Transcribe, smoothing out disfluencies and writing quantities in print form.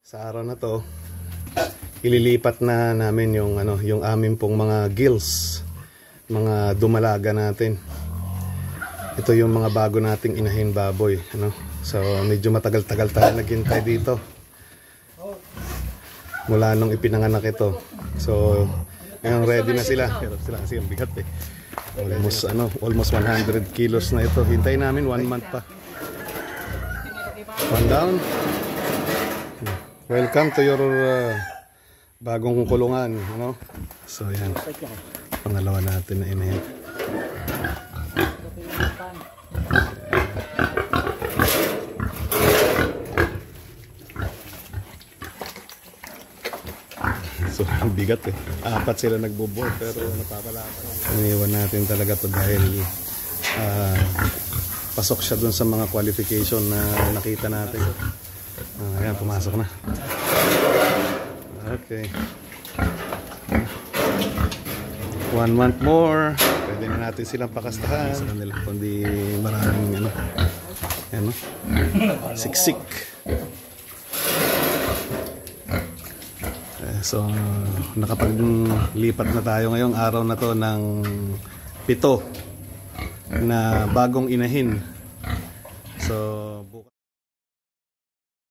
Sa araw na to, ililipat na namin yung amin pong mga gills, mga dumalaga natin. Ito yung mga bago nating inahin baboy, So medyo matagal-tagal tayo naghintay dito. Mula nung ipinanganak ito. So ngayon ready na sila. Pero sila kasi ang bigat eh. Almost 100 kilos na ito. Hintayin namin 1 month pa. One down. Welcome to your bagong kulungan, So yan. Pangalawa natin na inahin. So ang bigat eh. 4 sila nagbo-board pero napapalaban. Iniwan natin talaga to dahil pasok siya dun sa mga qualification na nakita natin. Ayan, pumasok na. Okay. 1 month more. Pwede na natin silang pakastahan. Sa kanila, kundi maraming siksik. So, nakapaglipat na tayo ngayong araw na to ng 7 na bagong inahin. So,